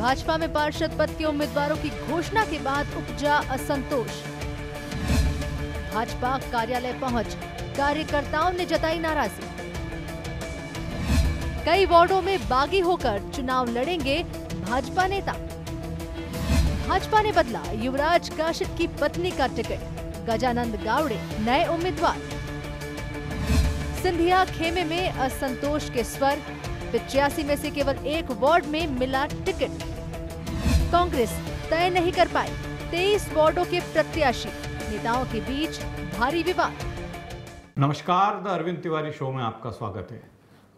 भाजपा में पार्षद पद के उम्मीदवारों की घोषणा के बाद उपजा असंतोष। भाजपा कार्यालय पहुंच कार्यकर्ताओं ने जताई नाराजगी। कई वार्डों में बागी होकर चुनाव लड़ेंगे भाजपा नेता। भाजपा ने बदला युवराज काशिद की पत्नी का टिकट, गजानंद गावड़े नए उम्मीदवार। सिंधिया खेमे में असंतोष के स्वर, 85 में से केवल एक वार्ड में मिला टिकट। कांग्रेस तय नहीं कर पाई 23 वार्डों के प्रत्याशी, नेताओं के बीच भारी विवाद। नमस्कार, द अरविंद तिवारी शो में आपका स्वागत है।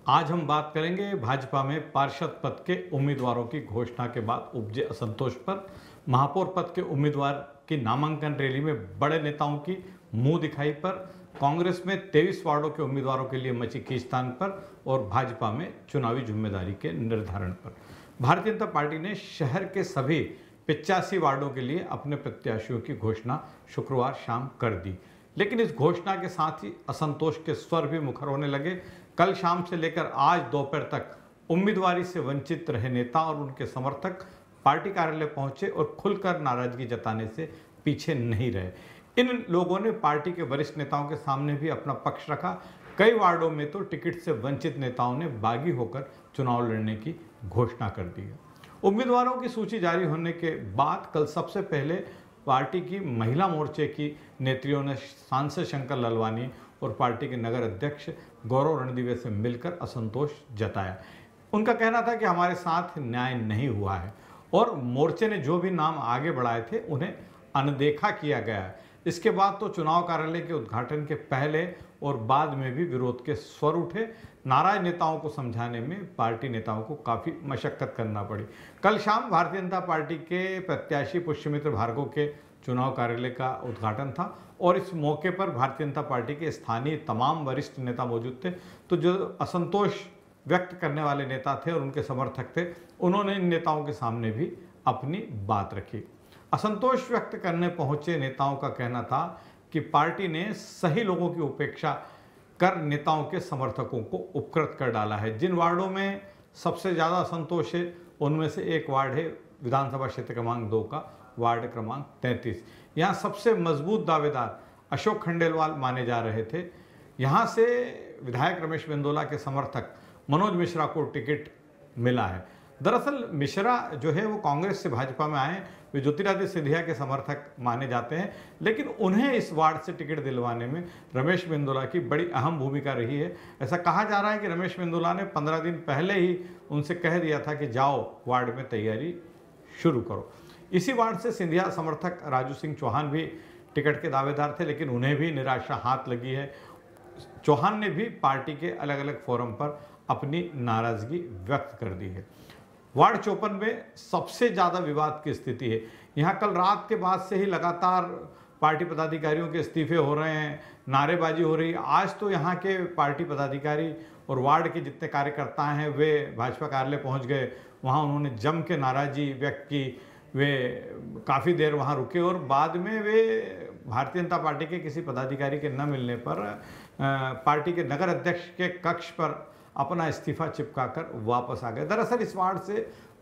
आज हम बात करेंगे भाजपा में पार्षद पद के उम्मीदवारों की घोषणा के बाद उपजे असंतोष पर, महापौर पद के उम्मीदवार की नामांकन रैली में बड़े नेताओं की मुंह दिखाई पर, कांग्रेस में 23 वार्डों के उम्मीदवारों के लिए मची खींचतान पर और भाजपा में चुनावी जिम्मेदारी के निर्धारण पर। भारतीय जनता पार्टी ने शहर के सभी 85 वार्डों के लिए अपने प्रत्याशियों की घोषणा शुक्रवार शाम कर दी, लेकिन इस घोषणा के साथ ही असंतोष के स्वर भी मुखर होने लगे। कल शाम से लेकर आज दोपहर तक उम्मीदवारी से वंचित रहे नेता और उनके समर्थक पार्टी कार्यालय पहुंचे और खुलकर नाराजगी जताने से पीछे नहीं रहे। इन लोगों ने पार्टी के वरिष्ठ नेताओं के सामने भी अपना पक्ष रखा। कई वार्डों में तो टिकट से वंचित नेताओं ने बागी होकर चुनाव लड़ने की घोषणा कर दी है। उम्मीदवारों की सूची जारी होने के बाद कल सबसे पहले पार्टी की महिला मोर्चे की नेत्रियों ने सांसद शंकर ललवानी और पार्टी के नगर अध्यक्ष गौरव रणदीवे से मिलकर असंतोष जताया। उनका कहना था कि हमारे साथ न्याय नहीं हुआ है और मोर्चे ने जो भी नाम आगे बढ़ाए थे उन्हें अनदेखा किया गया है। इसके बाद तो चुनाव कार्यालय के उद्घाटन के पहले और बाद में भी विरोध के स्वर उठे। नाराज नेताओं को समझाने में पार्टी नेताओं को काफ़ी मशक्कत करना पड़ी। कल शाम भारतीय जनता पार्टी के प्रत्याशी पुष्यमित्र भार्गव के चुनाव कार्यालय का उद्घाटन था और इस मौके पर भारतीय जनता पार्टी के स्थानीय तमाम वरिष्ठ नेता मौजूद थे। तो जो असंतोष व्यक्त करने वाले नेता थे और उनके समर्थक थे, उन्होंने इन नेताओं के सामने भी अपनी बात रखी। असंतोष व्यक्त करने पहुंचे नेताओं का कहना था कि पार्टी ने सही लोगों की उपेक्षा कर नेताओं के समर्थकों को उपकृत कर डाला है। जिन वार्डों में सबसे ज़्यादा असंतोष है उनमें से एक वार्ड है विधानसभा क्षेत्र क्रमांक 2 का वार्ड क्रमांक 33। यहाँ सबसे मजबूत दावेदार अशोक खंडेलवाल माने जा रहे थे। यहाँ से विधायक रमेश मेंदोला के समर्थक मनोज मिश्रा को टिकट मिला है। दरअसल मिश्रा जो है वो कांग्रेस से भाजपा में आए, वे ज्योतिरादित्य सिंधिया के समर्थक माने जाते हैं, लेकिन उन्हें इस वार्ड से टिकट दिलवाने में रमेश मेंदोला की बड़ी अहम भूमिका रही है। ऐसा कहा जा रहा है कि रमेश मेंदोला ने 15 दिन पहले ही उनसे कह दिया था कि जाओ वार्ड में तैयारी शुरू करो। इसी वार्ड से सिंधिया समर्थक राजू सिंह चौहान भी टिकट के दावेदार थे, लेकिन उन्हें भी निराशा हाथ लगी है। चौहान ने भी पार्टी के अलग अलग फोरम पर अपनी नाराजगी व्यक्त कर दी है। वार्ड 54 में सबसे ज़्यादा विवाद की स्थिति है। यहाँ कल रात के बाद से ही लगातार पार्टी पदाधिकारियों के इस्तीफे हो रहे हैं, नारेबाजी हो रही है। आज तो यहाँ के पार्टी पदाधिकारी और वार्ड के जितने कार्यकर्ता हैं वे भाजपा कार्यालय पहुँच गए। वहाँ उन्होंने जम के नाराज़गी व्यक्त की। वे काफ़ी देर वहाँ रुके और बाद में वे भारतीय जनता पार्टी के किसी पदाधिकारी के न मिलने पर पार्टी के नगर अध्यक्ष के कक्ष पर अपना इस्तीफा चिपकाकर वापस आ गए। दरअसल इस वार्ड से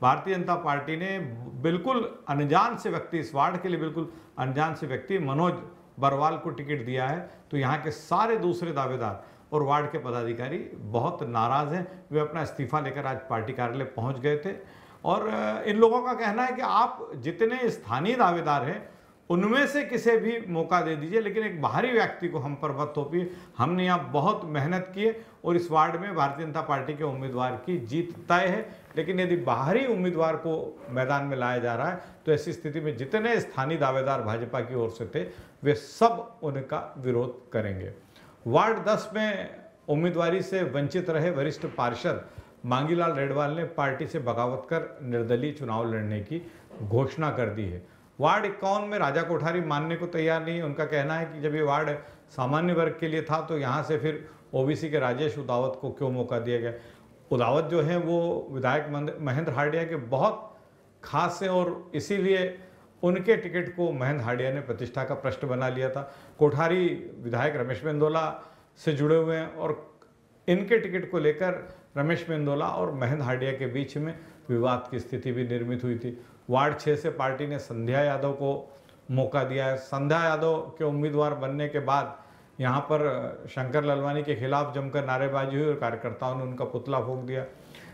भारतीय जनता पार्टी ने बिल्कुल अनजान से व्यक्ति, इस वार्ड के लिए बिल्कुल अनजान से व्यक्ति मनोज बरवाल को टिकट दिया है। तो यहाँ के सारे दूसरे दावेदार और वार्ड के पदाधिकारी बहुत नाराज़ हैं। वे अपना इस्तीफा लेकर आज पार्टी कार्यालय पहुँच गए थे और इन लोगों का कहना है कि आप जितने स्थानीय दावेदार हैं उनमें से किसे भी मौका दे दीजिए, लेकिन एक बाहरी व्यक्ति को हम पर मत थोपिए। हमने यहाँ बहुत मेहनत की है और इस वार्ड में भारतीय जनता पार्टी के उम्मीदवार की जीत तय है, लेकिन यदि बाहरी उम्मीदवार को मैदान में लाया जा रहा है तो ऐसी स्थिति में जितने स्थानीय दावेदार भाजपा की ओर से थे वे सब उनका विरोध करेंगे। वार्ड 10 में उम्मीदवारी से वंचित रहे वरिष्ठ पार्षद मांगीलाल रेडवाल ने पार्टी से बगावत कर निर्दलीय चुनाव लड़ने की घोषणा कर दी है। वार्ड 51 में राजा कोठारी मानने को तैयार नहीं है। उनका कहना है कि जब ये वार्ड सामान्य वर्ग के लिए था तो यहाँ से फिर ओबीसी के राजेश उदावत को क्यों मौका दिया गया। उदावत जो है वो विधायक महेंद्र हार्डिया के बहुत खास हैं और इसीलिए उनके टिकट को महेंद्र हार्डिया ने प्रतिष्ठा का प्रश्न बना लिया था। कोठारी विधायक रमेश मेंदोला से जुड़े हुए हैं और इनके टिकट को लेकर रमेश मेंदोला और महेंद्र हांडिया के बीच में विवाद की स्थिति भी निर्मित हुई थी। वार्ड 6 से पार्टी ने संध्या यादव को मौका दिया है। संध्या यादव के उम्मीदवार बनने के बाद यहाँ पर शंकर ललवानी के खिलाफ जमकर नारेबाजी हुई और कार्यकर्ताओं ने उनका पुतला फूंक दिया।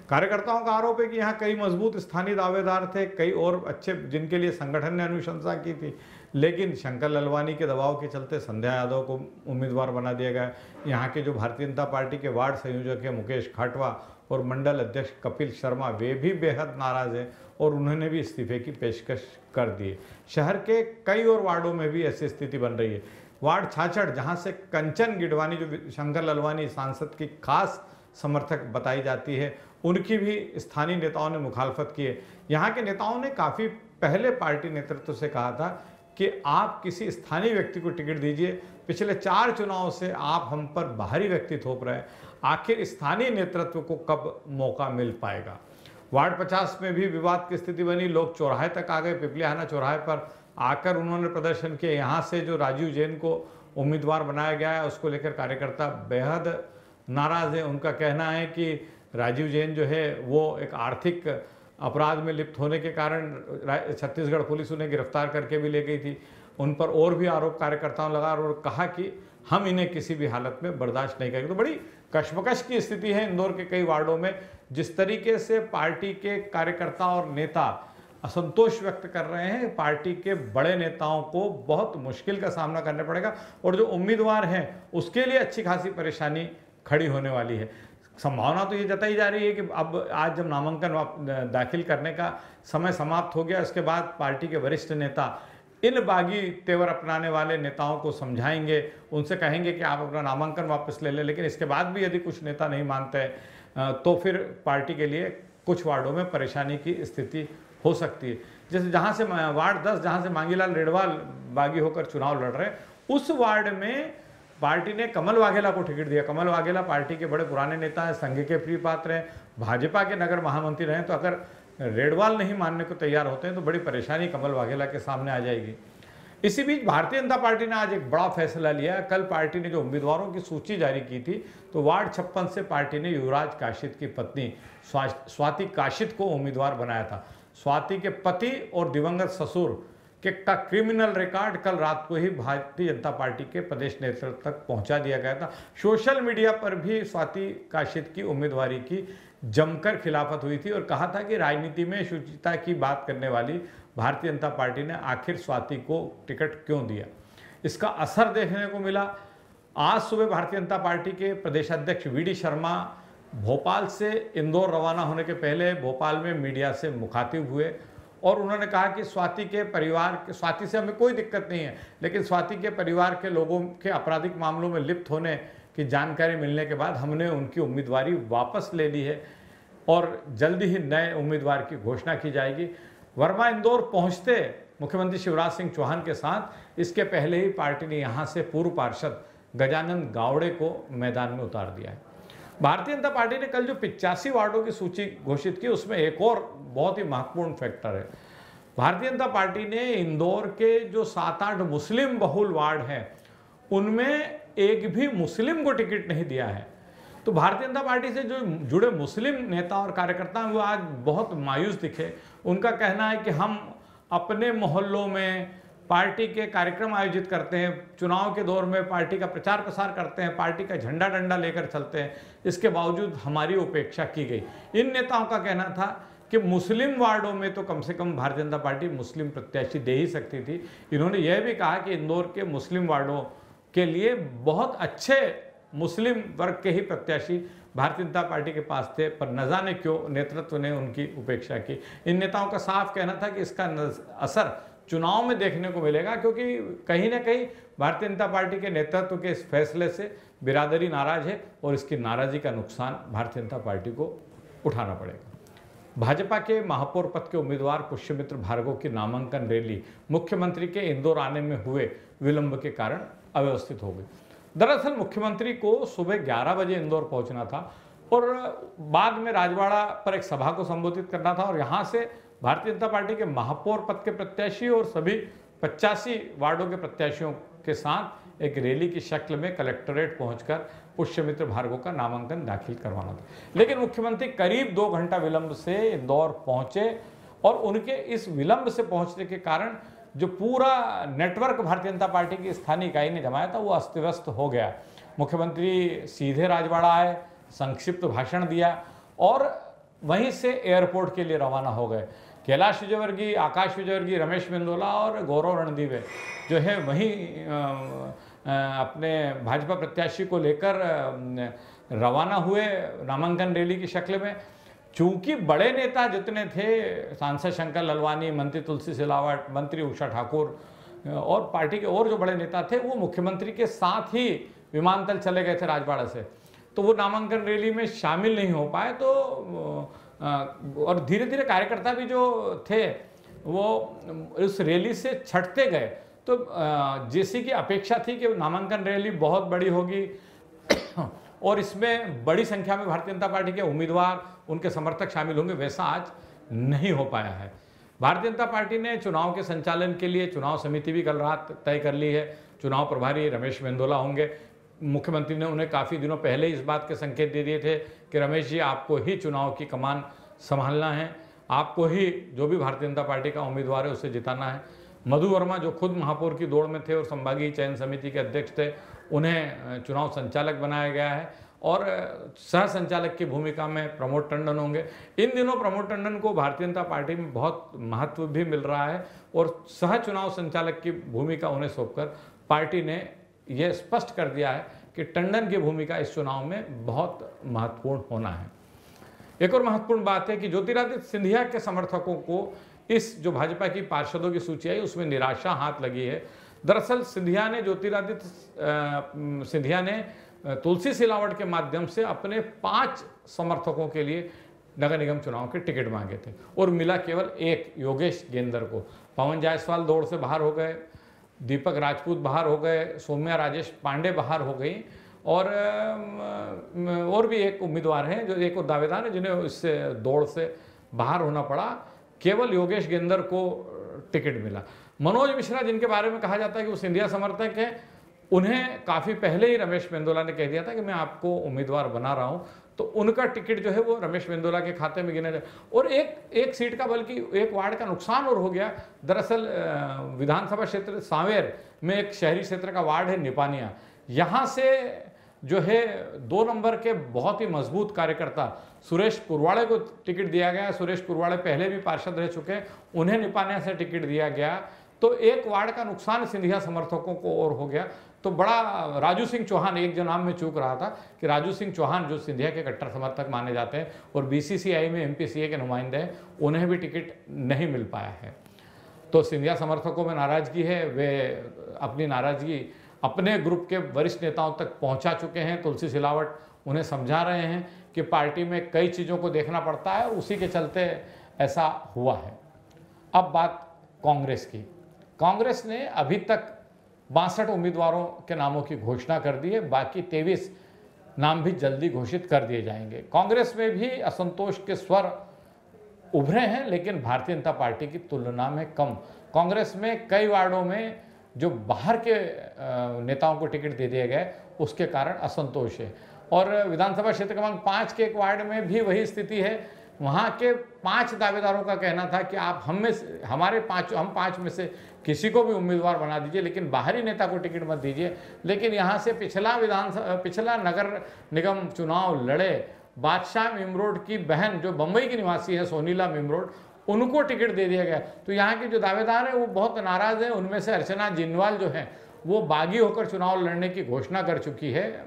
कार्यकर्ताओं का आरोप है कि यहाँ कई मजबूत स्थानीय दावेदार थे, कई और अच्छे जिनके लिए संगठन ने अनुशंसा की थी, लेकिन शंकर ललवानी के दबाव के चलते संध्या यादव को उम्मीदवार बना दिया गया। यहाँ के जो भारतीय जनता पार्टी के वार्ड संयोजक हैं मुकेश खाटवा और मंडल अध्यक्ष कपिल शर्मा, वे भी बेहद नाराज हैं और उन्होंने भी इस्तीफे की पेशकश कर दी है। शहर के कई और वार्डों में भी ऐसी स्थिति बन रही है। वार्ड 66 जहाँ से कंचन गिडवानी जो शंकर ललवानी सांसद की खास समर्थक बताई जाती है, उनकी भी स्थानीय नेताओं ने मुखालफत की है। यहाँ के नेताओं ने काफ़ी पहले पार्टी नेतृत्व से कहा था कि आप किसी स्थानीय व्यक्ति को टिकट दीजिए, पिछले 4 चुनाव से आप हम पर बाहरी व्यक्ति थोप रहे हैं, आखिर स्थानीय नेतृत्व को कब मौका मिल पाएगा। वार्ड 50 में भी विवाद की स्थिति बनी। लोग चौराहे तक आ गए। पिपलियाहाना चौराहे पर आकर उन्होंने प्रदर्शन किया। यहाँ से जो राजीव जैन को उम्मीदवार बनाया गया है उसको लेकर कार्यकर्ता बेहद नाराज है। उनका कहना है कि राजीव जैन जो है वो एक आर्थिक अपराध में लिप्त होने के कारण छत्तीसगढ़ पुलिस उन्हें गिरफ्तार करके भी ले गई थी। उन पर और भी आरोप कार्यकर्ताओं लगा और कहा कि हम इन्हें किसी भी हालत में बर्दाश्त नहीं करेंगे। तो बड़ी कशमकश की स्थिति है इंदौर के कई वार्डों में। जिस तरीके से पार्टी के कार्यकर्ता और नेता असंतोष व्यक्त कर रहे हैं, पार्टी के बड़े नेताओं को बहुत मुश्किल का सामना करना पड़ेगा और जो उम्मीदवार हैं उसके लिए अच्छी खासी परेशानी खड़ी होने वाली है। संभावना तो ये जताई जा रही है कि अब आज जब नामांकन दाखिल करने का समय समाप्त हो गया, उसके बाद पार्टी के वरिष्ठ नेता इन बागी तेवर अपनाने वाले नेताओं को समझाएंगे, उनसे कहेंगे कि आप अपना नामांकन वापस ले लें। लेकिन इसके बाद भी यदि कुछ नेता नहीं मानते तो फिर पार्टी के लिए कुछ वार्डों में परेशानी की स्थिति हो सकती है। जैसे जहाँ से वार्ड 10 जहाँ से मांगीलाल रेडवाल बागी होकर चुनाव लड़ रहे हैं, उस वार्ड में पार्टी ने कमल वाघेला को टिकट दिया। कमल वाघेला पार्टी के बड़े पुराने नेता हैं, संघ के प्रिय पात्र हैं, भाजपा के नगर महामंत्री रहे। तो अगर रेडवाल नहीं मानने को तैयार होते हैं तो बड़ी परेशानी कमल वाघेला के सामने आ जाएगी। इसी बीच भारतीय जनता पार्टी ने आज एक बड़ा फैसला लिया। कल पार्टी ने जो उम्मीदवारों की सूची जारी की थी तो वार्ड 56 से पार्टी ने युवराज काशिद की पत्नी स्वाति काशिद को उम्मीदवार बनाया था। स्वाति के पति और दिवंगत ससुर का क्रिमिनल रिकॉर्ड कल रात को ही भारतीय जनता पार्टी के प्रदेश नेतृत्व तक पहुंचा दिया गया था। सोशल मीडिया पर भी स्वाति काशिद की उम्मीदवारी की जमकर खिलाफत हुई थी और कहा था कि राजनीति में शुचिता की बात करने वाली भारतीय जनता पार्टी ने आखिर स्वाति को टिकट क्यों दिया। इसका असर देखने को मिला। आज सुबह भारतीय जनता पार्टी के प्रदेश अध्यक्ष वी.डी. शर्मा भोपाल से इंदौर रवाना होने के पहले भोपाल में मीडिया से मुखातिब हुए और उन्होंने कहा कि स्वाति के परिवार, स्वाति से हमें कोई दिक्कत नहीं है, लेकिन स्वाति के परिवार के लोगों के आपराधिक मामलों में लिप्त होने की जानकारी मिलने के बाद हमने उनकी उम्मीदवारी वापस ले ली है और जल्दी ही नए उम्मीदवार की घोषणा की जाएगी। वर्मा इंदौर पहुंचते मुख्यमंत्री शिवराज सिंह चौहान के साथ इसके पहले ही पार्टी ने यहां से पूर्व पार्षद गजानन गावड़े को मैदान में उतार दिया है। भारतीय जनता पार्टी ने कल जो 85 वार्डों की सूची घोषित की उसमें एक और बहुत ही महत्वपूर्ण फैक्टर है। भारतीय जनता पार्टी ने इंदौर के जो 7-8 मुस्लिम बहुल वार्ड हैं उनमें एक भी मुस्लिम को टिकट नहीं दिया है। तो भारतीय जनता पार्टी से जो जुड़े मुस्लिम नेता और कार्यकर्ता हैं वो आज बहुत मायूस दिखे। उनका कहना है कि हम अपने मोहल्लों में पार्टी के कार्यक्रम आयोजित करते हैं, चुनाव के दौर में पार्टी का प्रचार प्रसार करते हैं, पार्टी का झंडा डंडा लेकर चलते हैं, इसके बावजूद हमारी उपेक्षा की गई। इन नेताओं का कहना था कि मुस्लिम वार्डों में तो कम से कम भारतीय जनता पार्टी मुस्लिम प्रत्याशी दे ही सकती थी। इन्होंने यह भी कहा कि इंदौर के मुस्लिम वार्डों के लिए बहुत अच्छे मुस्लिम वर्ग के ही प्रत्याशी भारतीय जनता पार्टी के पास थे, पर न जाने क्यों नेतृत्व ने उनकी उपेक्षा की। इन नेताओं का साफ कहना था कि इसका असर चुनाव में देखने को मिलेगा, क्योंकि कहीं ना कहीं भारतीय जनता पार्टी के नेतृत्व के इस फैसले से बिरादरी नाराज है और इसकी नाराजगी का नुकसान भारतीय जनता पार्टी को उठाना पड़ेगा। भाजपा के महापौर पद के उम्मीदवार पुष्यमित्र भार्गव की नामांकन रैली मुख्यमंत्री के इंदौर आने में हुए विलंब के कारण अव्यवस्थित हो गई। दरअसल मुख्यमंत्री को सुबह 11 बजे इंदौर पहुंचना था और बाद में राजवाड़ा पर एक सभा को संबोधित करना था और यहाँ से भारतीय जनता पार्टी के महापौर पद के प्रत्याशी और सभी 85 वार्डों के प्रत्याशियों के साथ एक रैली की शक्ल में कलेक्टोरेट पहुंचकर पुष्यमित्र भार्गव का नामांकन दाखिल करवाना था। लेकिन मुख्यमंत्री करीब 2 घंटा विलंब से इंदौर पहुंचे और उनके इस विलंब से पहुंचने के कारण जो पूरा नेटवर्क भारतीय जनता पार्टी की स्थानीय इकाई ने जमाया था वो अस्त व्यस्त हो गया। मुख्यमंत्री सीधे राजवाड़ा आए, संक्षिप्त भाषण दिया और वहीं से एयरपोर्ट के लिए रवाना हो गए। कैलाश विजयवर्गीय, आकाश विजयवर्गीय, रमेश मेंदोला और गौरव रणदीवे जो है वहीं अपने भाजपा प्रत्याशी को लेकर रवाना हुए नामांकन रैली की शक्ल में। चूंकि बड़े नेता जितने थे, सांसद शंकर ललवानी, मंत्री तुलसी सिलावट, मंत्री उषा ठाकुर और पार्टी के और जो बड़े नेता थे, वो मुख्यमंत्री के साथ ही विमानतल चले गए थे राजवाड़ा से, तो वो नामांकन रैली में शामिल नहीं हो पाए। तो और धीरे धीरे कार्यकर्ता भी जो थे वो उस रैली से छटते गए। तो जैसी की अपेक्षा थी कि नामांकन रैली बहुत बड़ी होगी और इसमें बड़ी संख्या में भारतीय जनता पार्टी के उम्मीदवार, उनके समर्थक शामिल होंगे, वैसा आज नहीं हो पाया है। भारतीय जनता पार्टी ने चुनाव के संचालन के लिए चुनाव समिति भी कल रात तय कर ली है। चुनाव प्रभारी रमेश मेंदोला होंगे। मुख्यमंत्री ने उन्हें काफ़ी दिनों पहले इस बात के संकेत दे दिए थे कि रमेश जी, आपको ही चुनाव की कमान संभालना है, आपको ही जो भी भारतीय जनता पार्टी का उम्मीदवार है उसे जिताना है। मधु वर्मा जो खुद महापौर की दौड़ में थे और संभागीय चयन समिति के अध्यक्ष थे, उन्हें चुनाव संचालक बनाया गया है और सह संचालक की भूमिका में प्रमोद टंडन होंगे। इन दिनों प्रमोद टंडन को भारतीय जनता पार्टी में बहुत महत्व भी मिल रहा है और सह चुनाव संचालक की भूमिका उन्हें सौंपकर पार्टी ने यह स्पष्ट कर दिया है कि टंडन की भूमिका इस चुनाव में बहुत महत्वपूर्ण होना है। एक और महत्वपूर्ण बात है कि ज्योतिरादित्य सिंधिया के समर्थकों को इस जो भाजपा की पार्षदों की सूची आई उसमें निराशा हाथ लगी है। दरअसल सिंधिया ने तुलसी सिलावट के माध्यम से अपने 5 समर्थकों के लिए नगर निगम चुनाव के टिकट मांगे थे और मिला केवल एक, योगेश गेंदर को। पवन जायसवाल दौड़ से बाहर हो गए, दीपक राजपूत बाहर हो गए, सौम्या राजेश पांडे बाहर हो गई और भी एक उम्मीदवार हैं जो एक और दावेदार है जिन्हें इससे दौड़ से बाहर होना पड़ा। केवल योगेश गेंदर को टिकट मिला। मनोज मिश्रा, जिनके बारे में कहा जाता है कि वो सिंधिया समर्थक है, उन्हें काफ़ी पहले ही रमेश मेंदोला ने कह दिया था कि मैं आपको उम्मीदवार बना रहा हूं, तो उनका टिकट जो है वो रमेश मेंदोला के खाते में गिना जाए। और एक सीट का, बल्कि एक वार्ड का नुकसान और हो गया। दरअसल विधानसभा क्षेत्र सांवेर में एक शहरी क्षेत्र का वार्ड है निपानिया, यहाँ से जो है 2 नंबर के बहुत ही मजबूत कार्यकर्ता सुरेश कुरवाड़े को टिकट दिया गया। सुरेश कुरवाड़े पहले भी पार्षद रह चुके हैं, उन्हें निपानिया से टिकट दिया गया। तो एक वार्ड का नुकसान सिंधिया समर्थकों को और हो गया। तो बड़ा राजू सिंह चौहान, एक जो नाम में चूक रहा था कि राजू सिंह चौहान जो सिंधिया के कट्टर समर्थक माने जाते हैं और बीसीसीआई में एमपीसीए के नुमाइंदे हैं, उन्हें भी टिकट नहीं मिल पाया है। तो सिंधिया समर्थकों में नाराजगी है। वे अपनी नाराजगी अपने ग्रुप के वरिष्ठ नेताओं तक पहुंचा चुके हैं। तुलसी सिलावट उन्हें समझा रहे हैं कि पार्टी में कई चीज़ों को देखना पड़ता है और उसी के चलते ऐसा हुआ है। अब बात कांग्रेस की। कांग्रेस ने अभी तक 62 उम्मीदवारों के नामों की घोषणा कर दी है, बाकी 23 नाम भी जल्दी घोषित कर दिए जाएंगे। कांग्रेस में भी असंतोष के स्वर उभरे हैं, लेकिन भारतीय जनता पार्टी की तुलना में कम। कांग्रेस में कई वार्डों में जो बाहर के नेताओं को टिकट दे दिए गए उसके कारण असंतोष है। और विधानसभा क्षेत्र क्रमांक 5 के एक वार्ड में भी वही स्थिति है। वहाँ के 5 दावेदारों का कहना था कि आप हम 5 में से किसी को भी उम्मीदवार बना दीजिए, लेकिन बाहरी नेता को टिकट मत दीजिए। लेकिन यहाँ से पिछला नगर निगम चुनाव लड़े बादशाह मिमरोड की बहन जो बम्बई की निवासी है, सोनीला मिमरोड, उनको टिकट दे दिया गया। तो यहाँ के जो दावेदार हैं वो बहुत नाराज़ हैं। उनमें से अर्चना जिनवाल जो है वो बागी होकर चुनाव लड़ने की घोषणा कर चुकी है।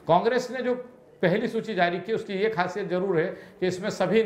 कांग्रेस ने जो पहली सूची जारी की उसकी ये खासियत जरूर है कि इसमें सभी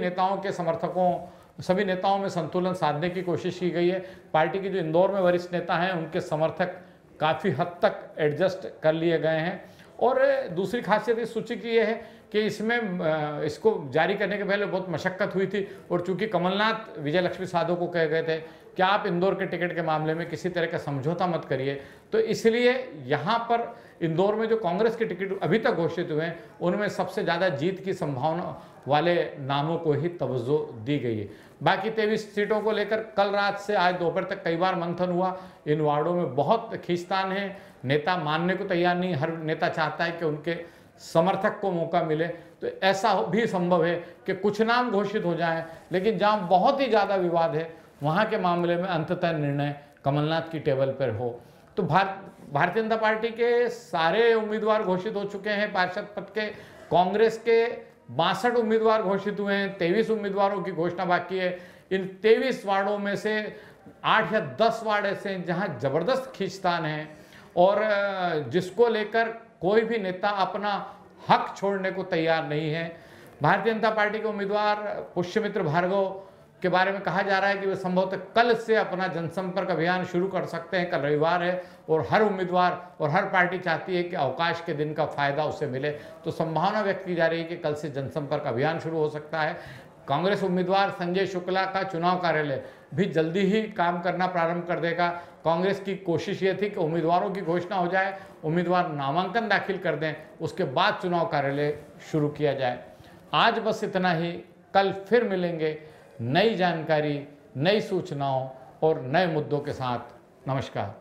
नेताओं में संतुलन साधने की कोशिश की गई है। पार्टी के जो इंदौर में वरिष्ठ नेता हैं उनके समर्थक काफ़ी हद तक एडजस्ट कर लिए गए हैं। और दूसरी खासियत इस सूची की यह है कि इसमें इसको जारी करने के पहले बहुत मशक्क़त हुई थी और चूंकि कमलनाथ विजय लक्ष्मी साधो को कह गए थे कि आप इंदौर के टिकट के मामले में किसी तरह का समझौता मत करिए। तो इसलिए यहाँ पर इंदौर में जो कांग्रेस के टिकट अभी तक घोषित हुए हैं उनमें सबसे ज़्यादा जीत की संभावना वाले नामों को ही तवज्जो दी गई है। बाकी 23 सीटों को लेकर कल रात से आज दोपहर तक कई बार मंथन हुआ। इन वार्डों में बहुत खींचतान है, नेता मानने को तैयार नहीं, हर नेता चाहता है कि उनके समर्थक को मौका मिले। तो ऐसा भी संभव है कि कुछ नाम घोषित हो जाएं, लेकिन जहां बहुत ही ज़्यादा विवाद है वहां के मामले में अंततः निर्णय कमलनाथ की टेबल पर हो। तो भारतीय जनता पार्टी के सारे उम्मीदवार घोषित हो चुके हैं पार्षद पद के। कांग्रेस के 62 उम्मीदवार घोषित हुए हैं, 23 उम्मीदवारों की घोषणा बाकी है। इन 23 वार्डों में से 8 या 10 वार्ड ऐसे हैं जहां जबरदस्त खींचतान है और जिसको लेकर कोई भी नेता अपना हक छोड़ने को तैयार नहीं है। भारतीय जनता पार्टी के उम्मीदवार पुष्यमित्र भार्गव के बारे में कहा जा रहा है कि वे संभवतः कल से अपना जनसंपर्क अभियान शुरू कर सकते हैं। कल रविवार है और हर उम्मीदवार और हर पार्टी चाहती है कि अवकाश के दिन का फायदा उसे मिले। तो संभावना व्यक्त की जा रही है कि कल से जनसंपर्क अभियान शुरू हो सकता है। कांग्रेस उम्मीदवार संजय शुक्ला का चुनाव कार्यालय भी जल्दी ही काम करना प्रारंभ कर देगा। कांग्रेस की कोशिश ये थी कि उम्मीदवारों की घोषणा हो जाए, उम्मीदवार नामांकन दाखिल कर दें, उसके बाद चुनाव कार्यालय शुरू किया जाए। आज बस इतना ही, कल फिर मिलेंगे नई जानकारी, नई सूचनाओं और नए मुद्दों के साथ। नमस्कार।